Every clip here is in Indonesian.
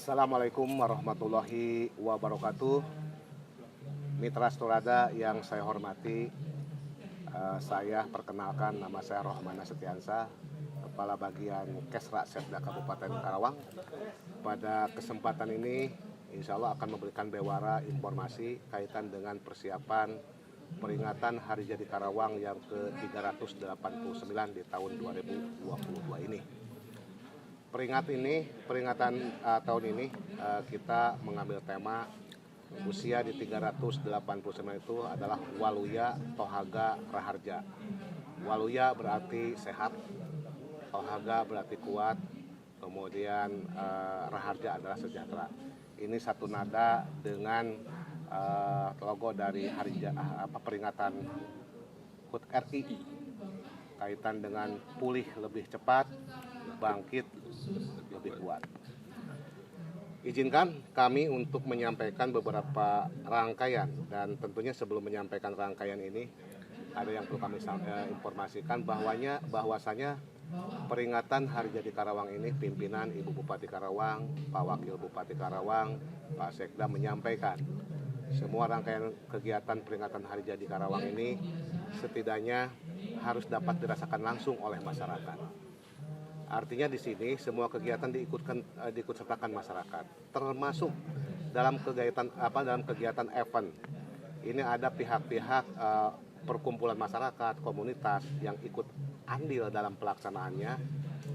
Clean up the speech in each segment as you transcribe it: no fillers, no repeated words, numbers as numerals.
Assalamualaikum warahmatullahi wabarakatuh. Mitra Sturada yang saya hormati, saya perkenalkan, nama saya Rohmana Setiansa, Kepala Bagian Kesra Setda Kabupaten Karawang. Pada kesempatan ini insya Allah akan memberikan bewara informasi kaitan dengan persiapan peringatan Hari Jadi Karawang yang ke-389 di tahun 2022 ini. Peringatan tahun ini kita mengambil tema usia di 389 itu adalah Waluya Tohaga Raharja. Waluya berarti sehat, Tohaga berarti kuat, kemudian Raharja adalah sejahtera. Ini satu nada dengan logo dari peringatan HUT RI kaitan dengan pulih lebih cepat, bangkit lebih kuat. Izinkan kami untuk menyampaikan beberapa rangkaian, dan tentunya sebelum menyampaikan rangkaian ini ada yang perlu kami informasikan bahwasanya peringatan Hari Jadi Karawang ini pimpinan Ibu Bupati Karawang, Pak Wakil Bupati Karawang, Pak Sekda menyampaikan semua rangkaian kegiatan peringatan Hari Jadi Karawang ini setidaknya harus dapat dirasakan langsung oleh masyarakat. Artinya di sini semua kegiatan diikut sertakan masyarakat, termasuk dalam kegiatan event. Ini ada pihak-pihak perkumpulan masyarakat, komunitas yang ikut andil dalam pelaksanaannya.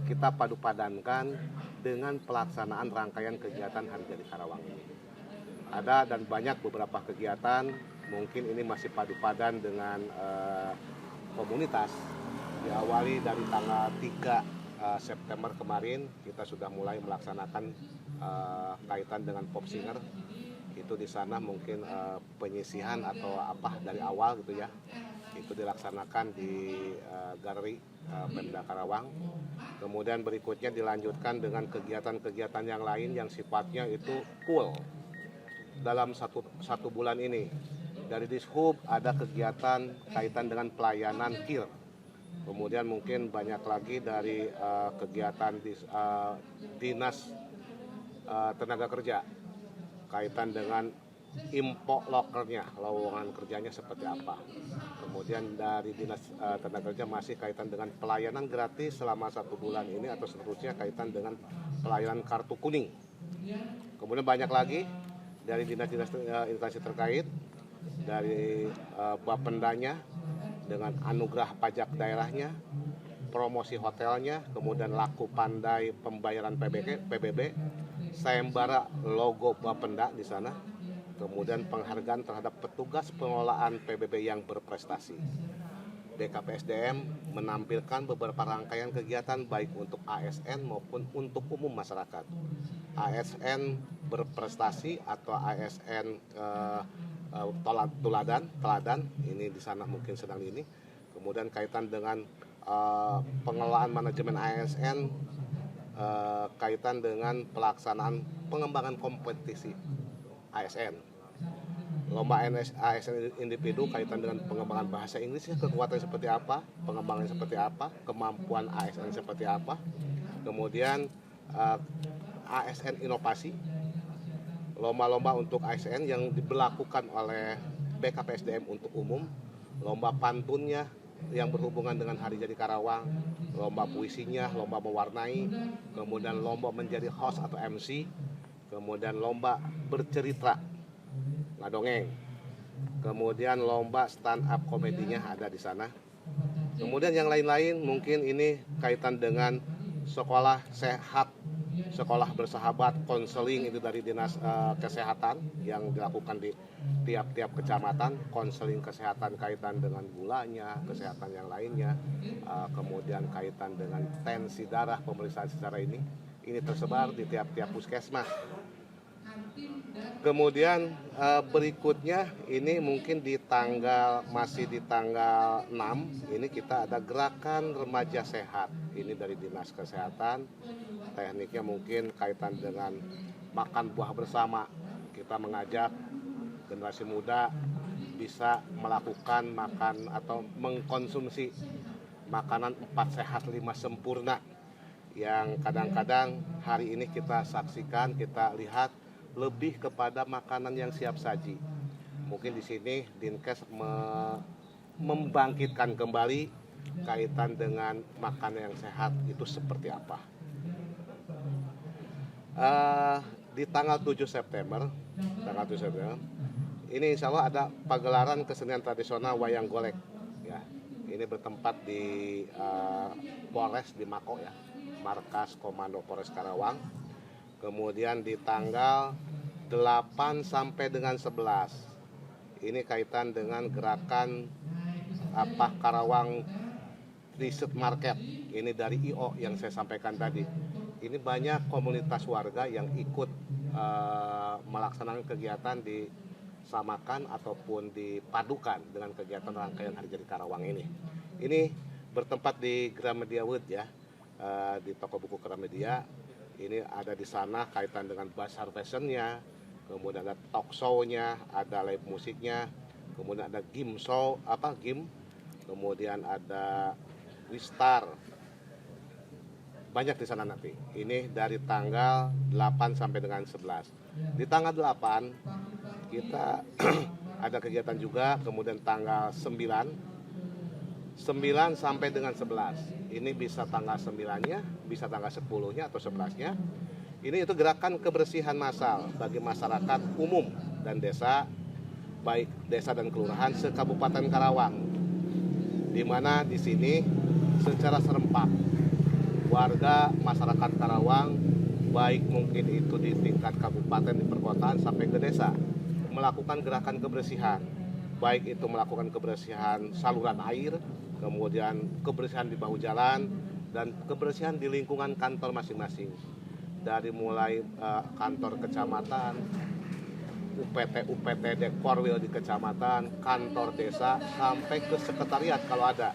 Kita padu-padankan dengan pelaksanaan rangkaian kegiatan Hari Jadi Karawang ini. Ada dan banyak beberapa kegiatan, mungkin ini masih padu-padan dengan komunitas. Diawali dari tanggal 3 September kemarin kita sudah mulai melaksanakan kaitan dengan pop singer. Itu di sana mungkin penyisihan atau apa dari awal gitu ya. Itu dilaksanakan di galeri Pemda Karawang. Kemudian berikutnya dilanjutkan dengan kegiatan-kegiatan yang lain yang sifatnya itu full dalam satu bulan ini. Dari Dishub ada kegiatan kaitan dengan pelayanan KIR. Kemudian mungkin banyak lagi dari kegiatan dinas tenaga kerja kaitan dengan info lokernya, lowongan kerjanya seperti apa. Kemudian dari dinas tenaga kerja masih kaitan dengan pelayanan gratis selama 1 bulan ini atau seterusnya kaitan dengan pelayanan kartu kuning. Kemudian banyak lagi dari dinas-dinas instansi terkait, dari Bapendanya dengan anugerah pajak daerahnya, promosi hotelnya, kemudian laku pandai pembayaran PBB, sayembara logo Bapenda di sana, kemudian penghargaan terhadap petugas pengelolaan PBB yang berprestasi. BKPSDM menampilkan beberapa rangkaian kegiatan baik untuk ASN maupun untuk umum masyarakat. ASN berprestasi atau ASN teladan ini di sana mungkin sedang ini. Kemudian kaitan dengan pengelolaan manajemen ASN, kaitan dengan pelaksanaan pengembangan kompetisi ASN, lomba ASN individu kaitan dengan pengembangan bahasa Inggrisnya, kekuatannya seperti apa, pengembangannya seperti apa, kemampuan ASN seperti apa. Kemudian ASN inovasi, lomba-lomba untuk ASN yang diberlakukan oleh BKPSDM untuk umum, lomba pantunnya yang berhubungan dengan Hari Jadi Karawang, lomba puisinya, lomba mewarnai, kemudian lomba menjadi host atau MC, kemudian lomba bercerita, ngadongeng, kemudian lomba stand up komedinya ada di sana. Kemudian yang lain-lain mungkin ini kaitan dengan sekolah sehat, sekolah bersahabat, konseling itu dari dinas kesehatan yang dilakukan di tiap-tiap kecamatan, konseling kesehatan kaitan dengan gulanya, kesehatan yang lainnya, kemudian kaitan dengan tensi darah, pemeriksaan secara ini tersebar di tiap-tiap puskesmas. Kemudian berikutnya ini mungkin masih di tanggal 6 ini kita ada gerakan remaja sehat. Ini dari Dinas Kesehatan. Tekniknya mungkin kaitan dengan makan buah bersama. Kita mengajak generasi muda bisa melakukan makan atau mengkonsumsi makanan 4 sehat 5 sempurna yang kadang-kadang hari ini kita saksikan, kita lihat lebih kepada makanan yang siap saji. Mungkin di sini Dinkes membangkitkan kembali kaitan dengan makanan yang sehat itu seperti apa. Di tanggal 7 September, ini insya Allah ada pagelaran kesenian tradisional wayang golek. Ya, ini bertempat di Polres di Mako ya, markas Komando Polres Karawang. Kemudian di tanggal 8 sampai dengan 11, ini kaitan dengan gerakan Karawang Riset Market. Ini dari IO yang saya sampaikan tadi. Ini banyak komunitas warga yang ikut melaksanakan kegiatan disamakan ataupun dipadukan dengan kegiatan rangkaian Hari Jadi Karawang ini. Ini bertempat di Gramedia Wood ya, di toko buku Gramedia. Ini ada di sana kaitan dengan bazar fashionnya, kemudian ada talk show-nya, ada live musiknya, kemudian ada game show, kemudian ada Wistar. Banyak di sana nanti. Ini dari tanggal 8 sampai dengan 11. Di tanggal 8 kita ada kegiatan juga, kemudian tanggal 9 sampai dengan 11. Ini bisa tanggal 9-nya, bisa tanggal 10-nya atau 11-nya. Ini itu gerakan kebersihan massal bagi masyarakat umum dan desa, baik desa dan kelurahan se-Kabupaten Karawang. Di mana di sini secara serempak warga masyarakat Karawang, baik mungkin itu di tingkat kabupaten, di perkotaan sampai ke desa, melakukan gerakan kebersihan, baik itu melakukan kebersihan saluran air, kemudian kebersihan di bahu jalan, dan kebersihan di lingkungan kantor masing-masing, dari mulai kantor kecamatan, UPT Korwil di kecamatan, kantor desa, sampai ke sekretariat kalau ada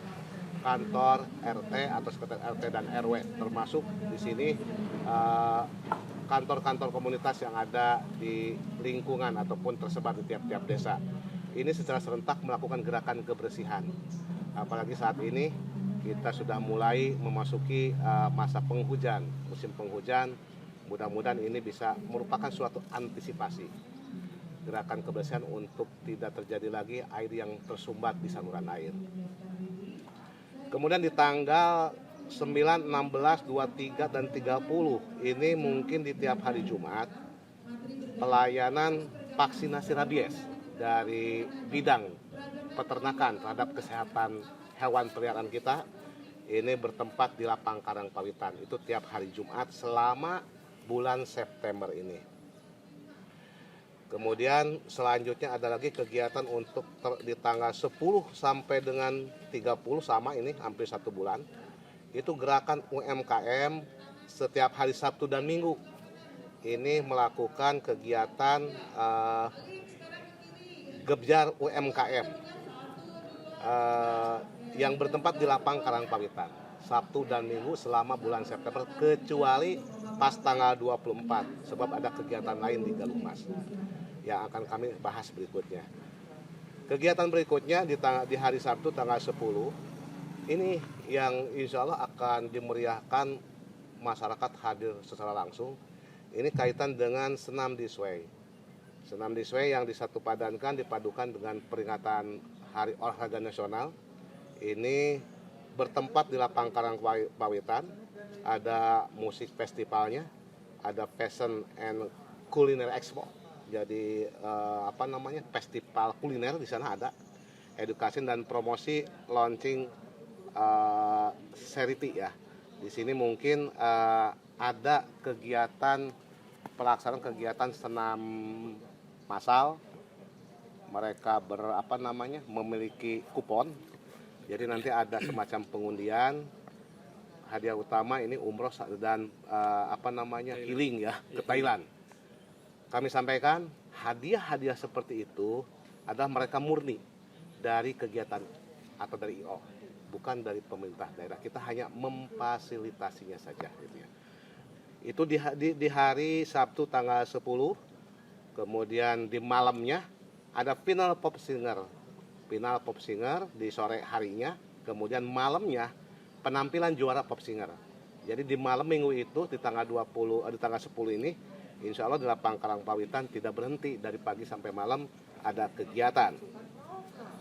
kantor RT atau sekretariat RT dan RW, termasuk di sini kantor-kantor komunitas yang ada di lingkungan ataupun tersebar di tiap-tiap desa. Ini secara serentak melakukan gerakan kebersihan. Apalagi saat ini kita sudah mulai memasuki masa penghujan, musim penghujan. Mudah-mudahan ini bisa merupakan suatu antisipasi gerakan kebersihan untuk tidak terjadi lagi air yang tersumbat di saluran air. Kemudian di tanggal 9, 16, 23, dan 30 ini mungkin di tiap hari Jumat pelayanan vaksinasi rabies dari bidang peternakan terhadap kesehatan hewan peliharaan kita ini bertempat di Lapang Karangpawitan. Itu tiap hari Jumat selama bulan September ini. Kemudian selanjutnya ada lagi kegiatan untuk di tanggal 10 sampai dengan 30 sama ini hampir 1 bulan. Itu gerakan UMKM setiap hari Sabtu dan Minggu. Ini melakukan kegiatan Gebjar UMKM yang bertempat di Lapang Karangpawitan. Sabtu dan Minggu selama bulan September kecuali pas tanggal 24 sebab ada kegiatan lain di Galungmas yang akan kami bahas berikutnya. Kegiatan berikutnya di hari Sabtu tanggal 10 ini yang insya Allah akan dimeriahkan, masyarakat hadir secara langsung. Ini kaitan dengan senam disway. Senam disway yang dipadukan dengan peringatan Hari Olahraga Nasional. Ini bertempat di Lapang Karangpawitan. Ada musik festivalnya, ada Fashion and Culiner Expo. Jadi festival kuliner di sana ada, edukasi dan promosi launching charity ya. Di sini mungkin ada pelaksanaan kegiatan senam massal. Mereka memiliki kupon. Jadi nanti ada semacam pengundian. Hadiah utama ini umroh dan healing ya ke Thailand. Kami sampaikan hadiah-hadiah seperti itu adalah mereka murni dari kegiatan atau dari IO, bukan dari pemerintah daerah. Kita hanya memfasilitasinya saja gitu ya. Itu di hari Sabtu tanggal 10, kemudian di malamnya ada final pop singer di sore harinya, kemudian malamnya penampilan juara pop singer. Jadi di malam minggu itu di tanggal 10 ini, insya Allah di Lapang Karangpawitan tidak berhenti, dari pagi sampai malam ada kegiatan.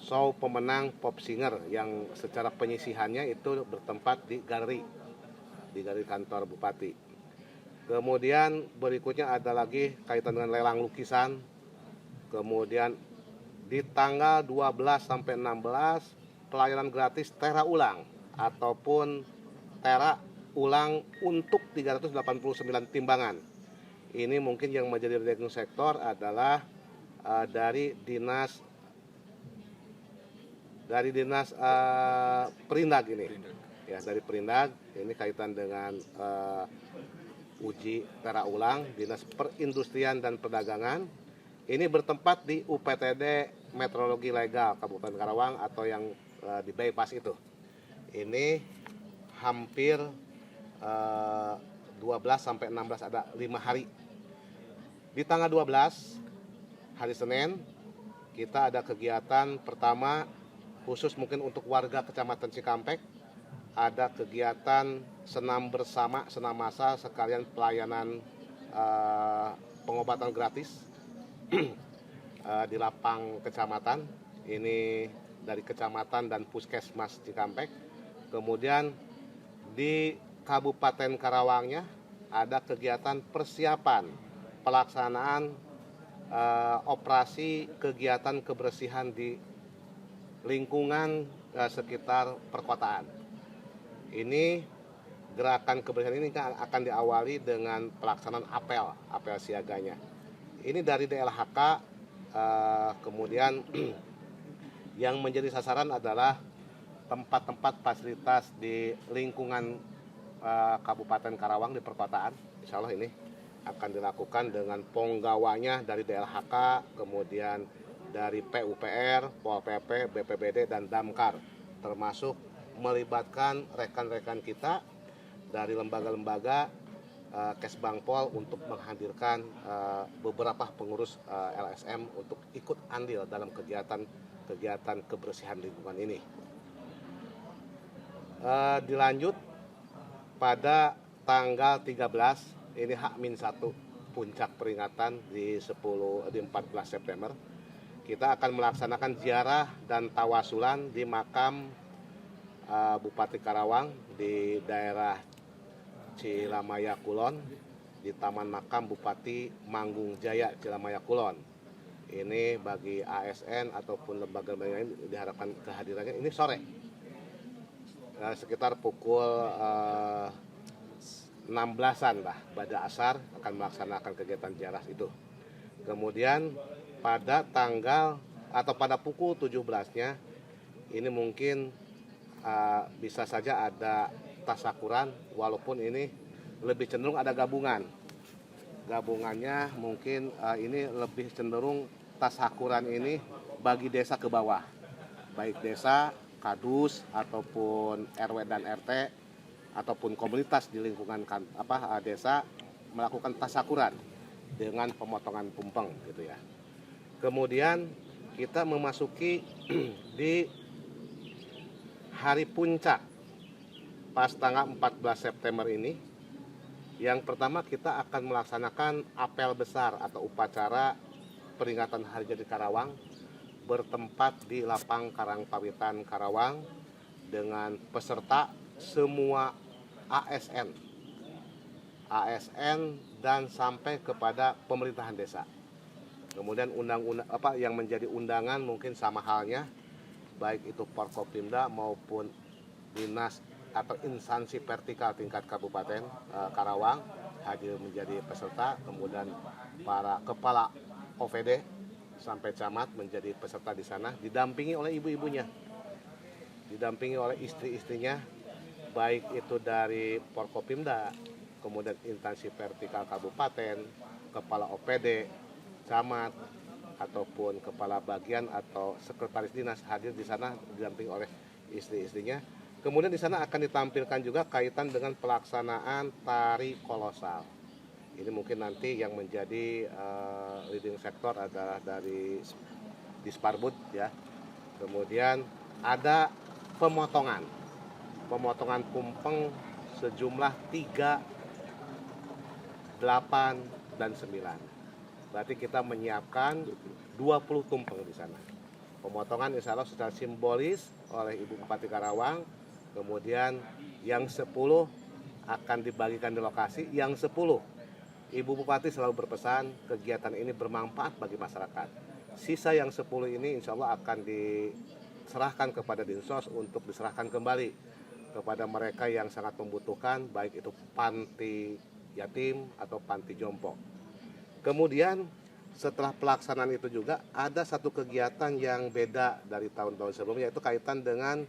Show pemenang pop singer yang secara penyisihannya itu bertempat di galeri kantor Bupati. Kemudian berikutnya ada lagi kaitan dengan lelang lukisan. Kemudian di tanggal 12 sampai 16 pelayanan gratis tera ulang ataupun tera ulang untuk 389 timbangan. Ini mungkin yang menjadi leading sektor adalah dari dinas Perindag ini. Ya, dari Perindag ini kaitan dengan uji tera ulang Dinas Perindustrian dan Perdagangan. Ini bertempat di UPTD Metrologi Legal Kabupaten Karawang atau yang di bypass itu. Ini hampir 12 sampai 16 ada 5 hari. Di tanggal 12 hari Senin kita ada kegiatan pertama khusus mungkin untuk warga Kecamatan Cikampek. Ada kegiatan senam bersama, senam massal sekalian pelayanan pengobatan gratis di Lapang Kecamatan. Ini dari Kecamatan dan Puskesmas Cikampek. Kemudian di Kabupaten Karawangnya ada kegiatan persiapan pelaksanaan operasi kegiatan kebersihan di lingkungan sekitar perkotaan. Ini gerakan kebersihan ini akan diawali dengan pelaksanaan apel siaganya. Ini dari DLHK, kemudian yang menjadi sasaran adalah tempat-tempat fasilitas di lingkungan Kabupaten Karawang di perkotaan. Insya Allah ini akan dilakukan dengan penggawanya dari DLHK, kemudian dari PUPR, Pol PP, BPBD, dan Damkar, termasuk melibatkan rekan-rekan kita dari lembaga-lembaga Kesbangpol untuk menghadirkan beberapa pengurus LSM untuk ikut andil dalam kegiatan kebersihan lingkungan ini. Dilanjut pada tanggal 13 ini H-1 puncak peringatan di 14 September. Kita akan melaksanakan ziarah dan tawasulan di makam Bupati Karawang di daerah Cilamaya Kulon, di Taman Makam Bupati Manggung Jaya Cilamaya Kulon. Ini bagi ASN ataupun lembaga-lembaga lain diharapkan kehadirannya ini sore, sekitar pukul 16-an lah, pada asar akan melaksanakan kegiatan ziarah itu. Kemudian pada tanggal atau pada pukul 17-nya ini mungkin bisa saja ada tasakuran, walaupun ini lebih cenderung ada gabungannya mungkin ini lebih cenderung tasakuran ini bagi desa ke bawah, baik desa, kadus ataupun RW dan RT ataupun komunitas di lingkungan desa melakukan tasakuran dengan pemotongan tumpeng gitu ya. Kemudian kita memasuki di hari puncak pas tanggal 14 September ini. Yang pertama kita akan melaksanakan apel besar atau upacara peringatan Hari Jadi Karawang bertempat di Lapang Karangpawitan Karawang dengan peserta semua ASN dan sampai kepada pemerintahan desa. Kemudian undang-undang yang menjadi undangan mungkin sama halnya baik itu Forkopimda maupun dinas atau instansi vertikal tingkat Kabupaten Karawang hadir menjadi peserta, kemudian para kepala OVD sampai camat menjadi peserta di sana, didampingi oleh ibu-ibunya, didampingi oleh istri-istrinya, baik itu dari Forkopimda, kemudian instansi vertikal kabupaten, kepala OPD, camat, ataupun kepala bagian atau sekretaris dinas hadir di sana didampingi oleh istri-istrinya. Kemudian di sana akan ditampilkan juga kaitan dengan pelaksanaan tari kolosal. Ini mungkin nanti yang menjadi leading sektor adalah dari Disparbud ya. Kemudian ada pemotongan tumpeng sejumlah 3, 8, dan 9. Berarti kita menyiapkan 20 tumpeng di sana. Pemotongan insya Allah secara simbolis oleh Ibu Bupati Karawang. Kemudian yang 10 akan dibagikan di lokasi. Yang 10, Ibu Bupati selalu berpesan kegiatan ini bermanfaat bagi masyarakat. Sisa yang 10 ini insya Allah akan diserahkan kepada Dinsos untuk diserahkan kembali kepada mereka yang sangat membutuhkan, baik itu panti yatim atau panti jompo. Kemudian setelah pelaksanaan itu juga ada satu kegiatan yang beda dari tahun-tahun sebelumnya, yaitu kaitan dengan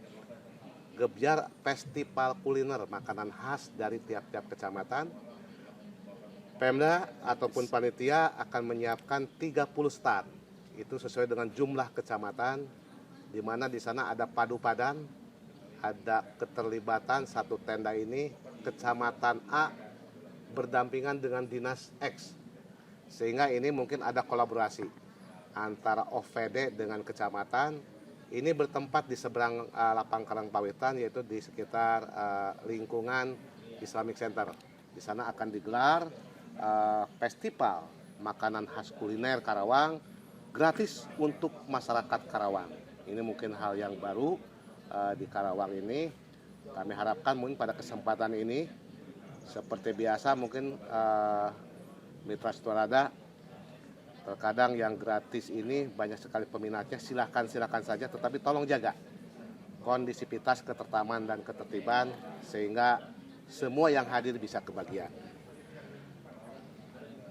Gebyar Festival Kuliner Makanan Khas dari tiap-tiap kecamatan. Pemda ataupun panitia akan menyiapkan 30 stand. Itu sesuai dengan jumlah kecamatan, di mana di sana ada padu padan, ada keterlibatan satu tenda ini kecamatan A berdampingan dengan dinas X. Sehingga ini mungkin ada kolaborasi antara OVD dengan kecamatan. Ini bertempat di seberang Lapang Karangpawitan, yaitu di sekitar lingkungan Islamic Center. Di sana akan digelar festival makanan khas kuliner Karawang gratis untuk masyarakat Karawang. Ini mungkin hal yang baru di Karawang ini. Kami harapkan mungkin pada kesempatan ini seperti biasa mungkin Mitra Sutradara, terkadang yang gratis ini banyak sekali peminatnya, silakan saja, tetapi tolong jaga kondisivitas, ketertiban dan ketertiban sehingga semua yang hadir bisa kebagian.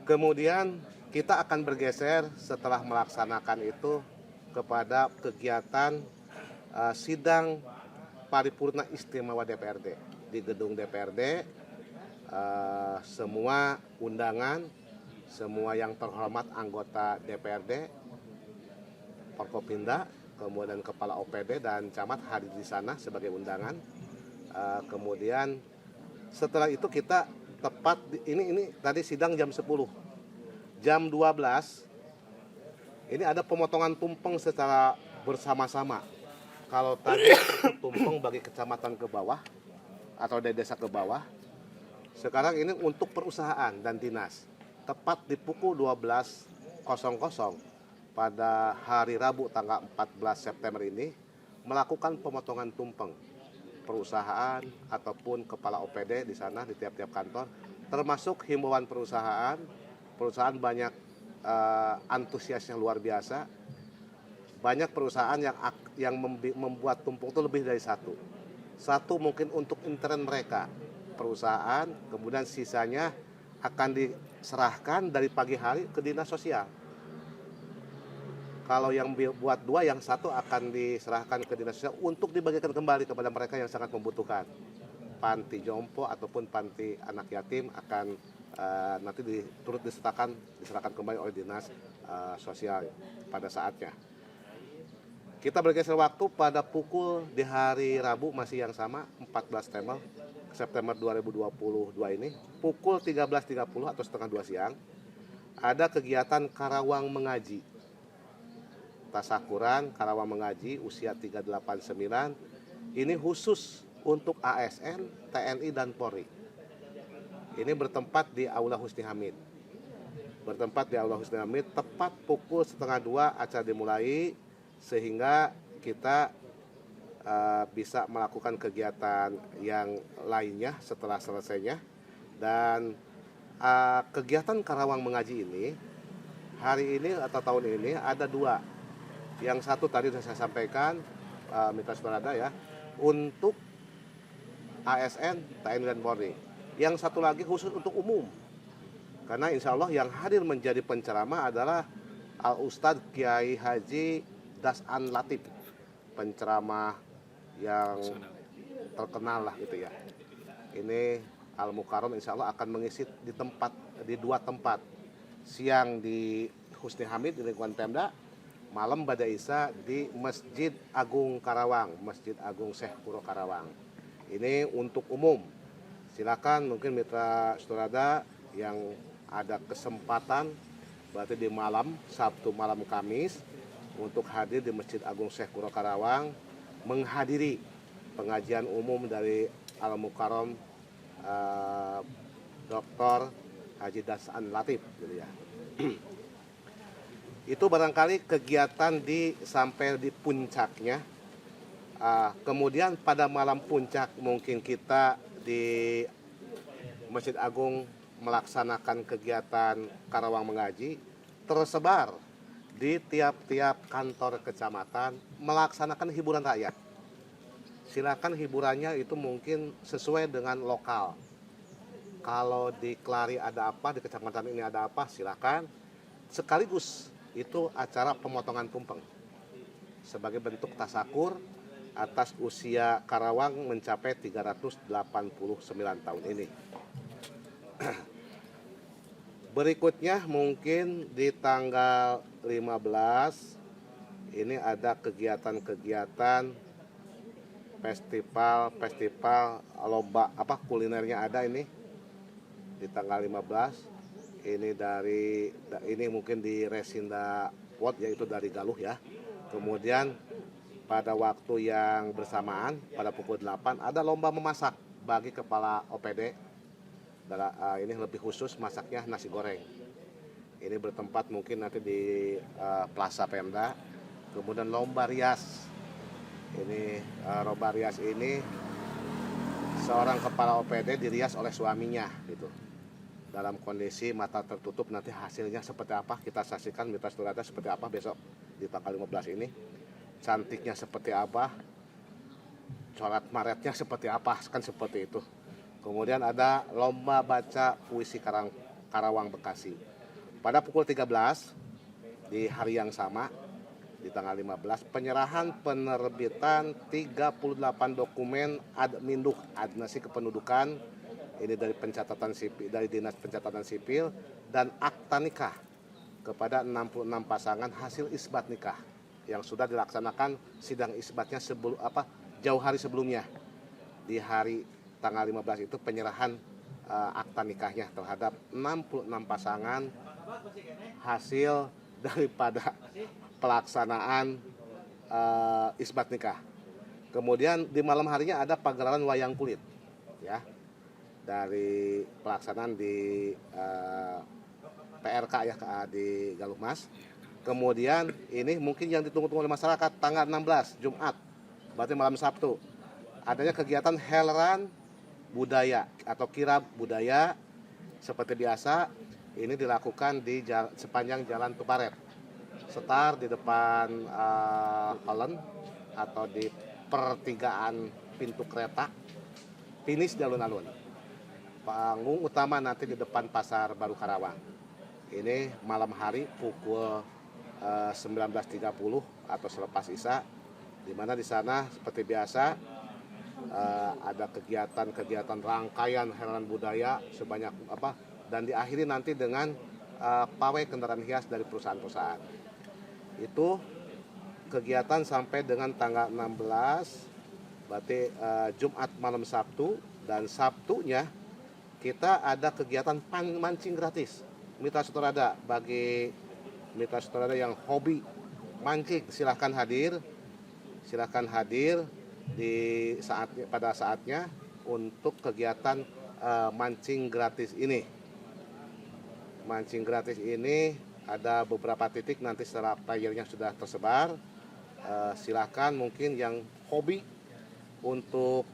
Kemudian kita akan bergeser setelah melaksanakan itu kepada kegiatan sidang paripurna istimewa DPRD di gedung DPRD. Semua undangan, semua yang terhormat anggota DPRD, Forkopimda, kemudian Kepala OPD dan Camat hadir di sana sebagai undangan. Kemudian setelah itu kita tepat ini tadi sidang jam 10. Jam 12 ini ada pemotongan tumpeng secara bersama-sama. Kalau tadi tumpeng bagi kecamatan ke bawah atau dari desa ke bawah, sekarang ini untuk perusahaan dan dinas. Tepat di pukul 12.00 pada hari Rabu tanggal 14 September ini melakukan pemotongan tumpeng perusahaan ataupun kepala OPD di sana di tiap-tiap kantor, termasuk himbauan perusahaan banyak antusiasnya luar biasa. Banyak perusahaan yang membuat tumpeng itu lebih dari satu mungkin untuk intern mereka perusahaan, kemudian sisanya akan diserahkan dari pagi hari ke dinas sosial. Kalau yang buat 2, yang 1 akan diserahkan ke dinas sosial untuk dibagikan kembali kepada mereka yang sangat membutuhkan. Panti jompo ataupun panti anak yatim akan nanti turut diserahkan kembali oleh dinas sosial pada saatnya. Kita bergeser waktu pada pukul di hari Rabu masih yang sama 14 September 2022 ini pukul 13.30 atau setengah 2 siang ada kegiatan Karawang Mengaji. Tasakuran Karawang Mengaji usia 389 ini khusus untuk ASN, TNI dan Polri. Ini bertempat di Aula Husni Hamid. Tepat pukul setengah 2 acara dimulai sehingga kita bisa melakukan kegiatan yang lainnya setelah selesainya. Dan kegiatan Karawang Mengaji ini hari ini atau tahun ini ada 2. Yang satu tadi sudah saya sampaikan Mitra Sutradara ya, untuk ASN, TNI dan Polri. Yang satu lagi khusus untuk umum, karena insya Allah yang hadir menjadi penceramah adalah Al-Ustadz Kiai Haji Das'an Latif, penceramah yang terkenal lah gitu ya. Ini Al-Mukarram insya Allah akan mengisi di 2 tempat. Siang di Husni Hamid di lingkungan Pemda, malam pada Isya di Masjid Agung Karawang, Masjid Agung Syekh Puro Karawang. Ini untuk umum. Silakan mungkin Mitra Sutradara yang ada kesempatan berarti di malam Sabtu malam Kamis untuk hadir di Masjid Agung Syekh Puro Karawang menghadiri pengajian umum dari Al-Mukarram Dr. Haji Dasan Latif gitu ya. Itu barangkali kegiatan sampai di puncaknya. Kemudian pada malam puncak mungkin kita di Masjid Agung melaksanakan kegiatan Karawang Mengaji, tersebar di tiap-tiap kantor kecamatan melaksanakan hiburan rakyat. Silakan hiburannya itu mungkin sesuai dengan lokal. Kalau di Kelari ada apa, di kecamatan ini ada apa, silakan. Sekaligus itu acara pemotongan tumpeng sebagai bentuk tasakur atas usia Karawang mencapai 389 tahun ini. Berikutnya mungkin di tanggal 15 ini ada kegiatan-kegiatan festival lomba kulinernya ada ini di tanggal 15. Ini mungkin di Resinda World, yaitu dari Galuh ya. Kemudian pada waktu yang bersamaan pada pukul 8 ada lomba memasak bagi kepala OPD. Ini lebih khusus masaknya nasi goreng. Ini bertempat mungkin nanti di Plaza Pemda. Kemudian lomba rias. Ini lomba rias ini seorang kepala OPD dirias oleh suaminya gitu. Dalam kondisi mata tertutup, nanti hasilnya seperti apa kita saksikan Mitra Saudara seperti apa besok di tanggal 15 ini. Cantiknya seperti apa, coret maretnya seperti apa, kan seperti itu. Kemudian ada lomba baca puisi Karawang Bekasi. Pada pukul 13 di hari yang sama, di tanggal 15, penyerahan penerbitan 38 dokumen adminduh, adnasi kependudukan, ini dari pencatatan sipil, dari Dinas Pencatatan Sipil, dan akta nikah kepada 66 pasangan hasil isbat nikah yang sudah dilaksanakan sidang isbatnya jauh hari sebelumnya. Di hari tanggal 15 itu penyerahan akta nikahnya terhadap 66 pasangan hasil daripada pelaksanaan isbat nikah. Kemudian di malam harinya ada pagelaran wayang kulit ya, dari pelaksanaan di PRK ya di Galuh Mas. Kemudian ini mungkin yang ditunggu-tunggu oleh masyarakat, tanggal 16 Jumat, berarti malam Sabtu, adanya kegiatan Helran Budaya atau Kirab Budaya. Seperti biasa ini dilakukan di sepanjang Jalan Tuparet, start di depan Holland atau di pertigaan pintu kereta, finish di alun-alun. Panggung utama nanti di depan Pasar Baru Karawang. Ini malam hari pukul 19.30 atau selepas Isya, di mana di sana seperti biasa ada kegiatan rangkaian Helran Budaya sebanyak dan diakhiri nanti dengan pawai kendaraan hias dari perusahaan-perusahaan. Itu kegiatan sampai dengan tanggal 16, berarti Jumat malam Sabtu, dan Sabtunya kita ada kegiatan mancing gratis. Mitra Saudara, bagi Mitra Saudara yang hobi mancing silahkan hadir pada saatnya untuk kegiatan mancing gratis ini. Mancing gratis ini ada beberapa titik, nanti setelah flyernya sudah tersebar. Silahkan mungkin yang hobi untuk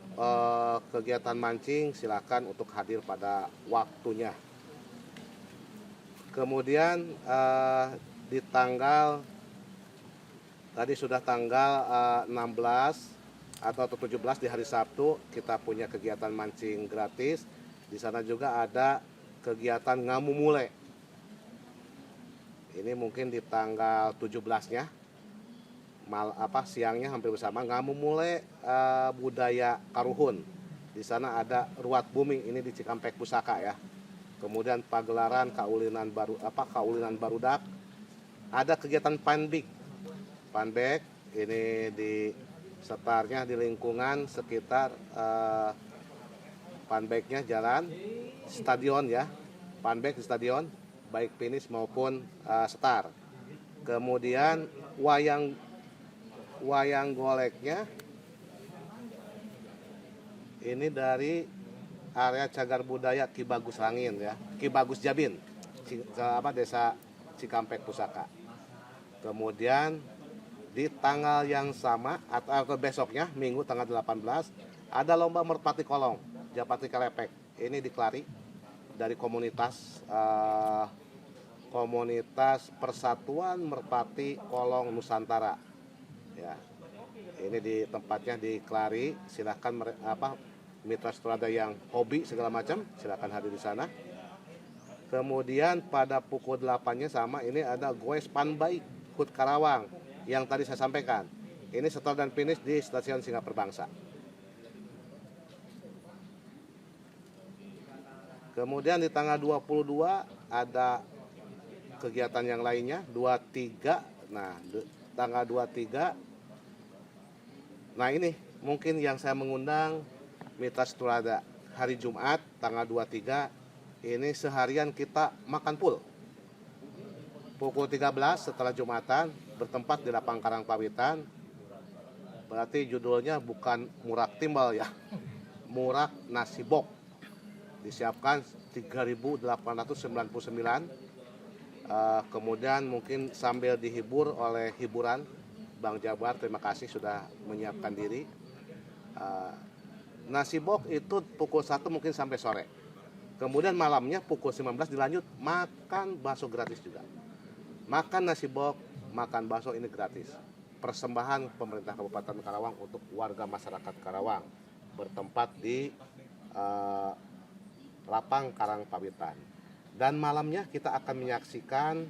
kegiatan mancing silahkan untuk hadir pada waktunya. Kemudian di tanggal tadi sudah tanggal 16 atau 17 di hari Sabtu kita punya kegiatan mancing gratis. Di sana juga ada kegiatan ngamumule. Ini mungkin di tanggal 17-nya siangnya hampir bersama ngamumule budaya Karuhun. Di sana ada ruat bumi, ini di Cikampek Pusaka ya. Kemudian pagelaran kaulinan barudak. Ada kegiatan panbik ini di setarnya di lingkungan sekitar panbeknya jalan stadion ya, panbek di stadion baik finish maupun setar. Kemudian wayang goleknya ini dari area cagar budaya Ki Bagus Rangin ya, Ki Bagus Jabin, Desa Cikampek Pusaka. Kemudian di tanggal yang sama atau besoknya Minggu tanggal 18 ada lomba merpati kolong Japati Kelepek. Ini di Klari dari komunitas Persatuan Merpati Kolong Nusantara. Ya. Ini di tempatnya di Klari. Silahkan mitra sutradara yang hobi segala macam silahkan hadir di sana. Kemudian pada pukul 8-nya sama ini ada Goes Panbai Hut Karawang yang tadi saya sampaikan. Ini start dan finish di Stasiun Singapura Bangsa. Kemudian di tanggal 22 ada kegiatan yang lainnya, 23. Nah, tanggal 23. Nah, ini mungkin yang saya mengundang mitra sutradara hari Jumat tanggal 23 ini seharian kita makan full. Pukul 13 setelah Jumatan bertempat di Lapang Karangpawitan. Berarti judulnya bukan murak timbal ya. Murak nasi bok. Disiapkan 3.899. Kemudian mungkin sambil dihibur oleh hiburan Bang Jabar, terima kasih sudah menyiapkan diri. Nasi bok itu pukul 1 mungkin sampai sore. Kemudian malamnya pukul 19 dilanjut makan bakso gratis juga. Makan nasi bok, makan bakso ini gratis. Persembahan pemerintah Kabupaten Karawang untuk warga masyarakat Karawang bertempat di Lapang Karangpawitan. Dan malamnya kita akan menyaksikan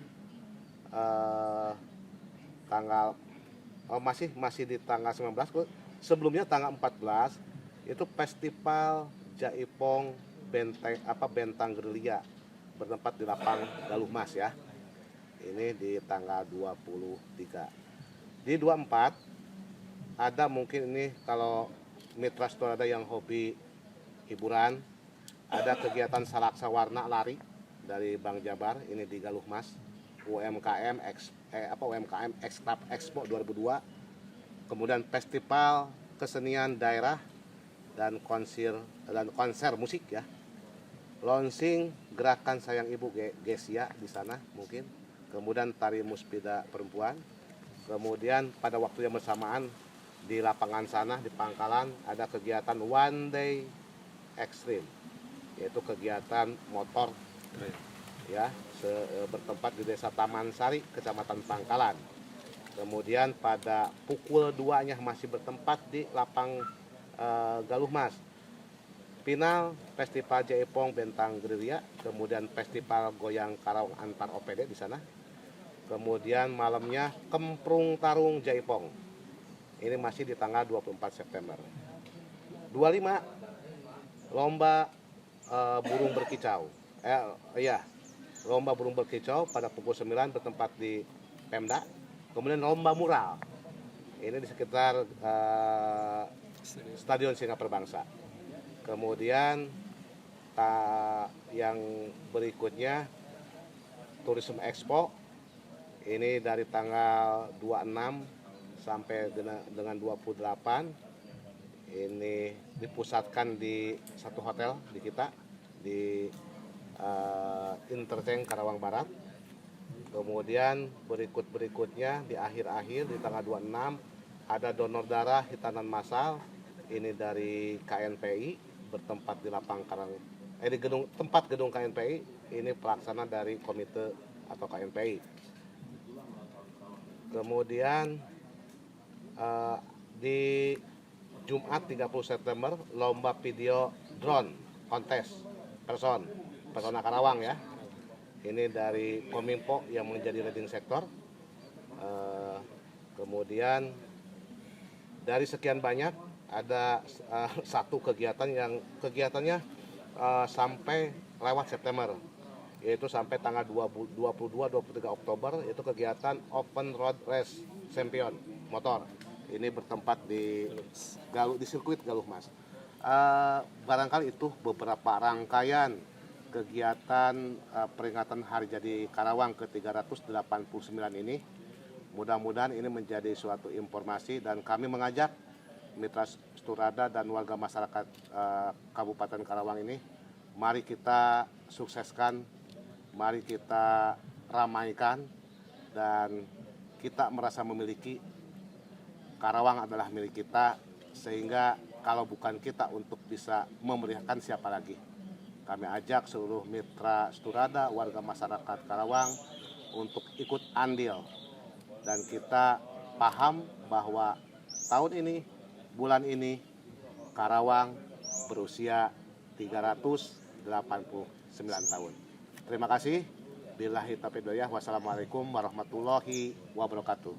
masih di tanggal 19. Sebelumnya tanggal 14 itu festival Jaipong Bentang Gerilya bertempat di Lapang Galuh Mas ya. Ini di tanggal 23. Di 24 ada mungkin ini kalau mitra sutradara yang hobi hiburan, ada kegiatan Salaksa Warna Lari dari Bang Jabar ini di Galuh Mas, UMKM Expo 2002. Kemudian festival kesenian daerah dan konser musik ya. Launching gerakan Sayang Ibu Gesia di sana mungkin. Kemudian tari muspida perempuan. Kemudian pada waktu yang bersamaan di lapangan sana di Pangkalan ada kegiatan One Day Extreme, yaitu kegiatan motor ya bertempat di Desa Taman Sari, Kecamatan Pangkalan. Kemudian pada pukul 2-nya masih bertempat di Lapang Galuh Mas. Final Festival Jaipong Bentang Gerilya, kemudian Festival Goyang Karawang antar OPD di sana. Kemudian malamnya Kemprung Tarung Jaipong. Ini masih di tanggal 24 September. 25 lomba burung berkicau. Lomba burung berkicau pada pukul 9 bertempat di Pemda. Kemudian lomba mural. Ini di sekitar Stadion Singapura Bangsa. Kemudian yang berikutnya Tourism Expo. Ini dari tanggal 26 sampai dengan 28. Ini dipusatkan di satu hotel di kita di Interchange Karawang Barat. Kemudian berikutnya di akhir-akhir di tanggal 26 ada donor darah hitanan massal. Ini dari KNPI bertempat di tempat gedung KNPI. Ini pelaksana dari komite atau KNPI. Kemudian di Jumat 30 September lomba video drone kontes Persona Karawang ya. Ini dari Kominfo yang menjadi leading sektor. Kemudian dari sekian banyak ada satu kegiatan yang kegiatannya sampai lewat September, yaitu sampai tanggal 22-23 Oktober, itu kegiatan Open Road Race Champion motor. Ini bertempat di sirkuit Galuh Mas. Barangkali itu beberapa rangkaian kegiatan peringatan Hari Jadi Karawang ke-389 ini. Mudah-mudahan ini menjadi suatu informasi dan kami mengajak Mitra Sturada dan warga masyarakat Kabupaten Karawang ini, mari kita sukseskan, mari kita ramaikan, dan kita merasa memiliki Karawang adalah milik kita, sehingga kalau bukan kita untuk bisa memeriahkan, siapa lagi. Kami ajak seluruh Mitra Sturada, warga masyarakat Karawang untuk ikut andil, dan kita paham bahwa tahun ini, bulan ini, Karawang berusia 389 tahun. Terima kasih. Billahi taufiq wal hidayah. Wassalamualaikum warahmatullahi wabarakatuh.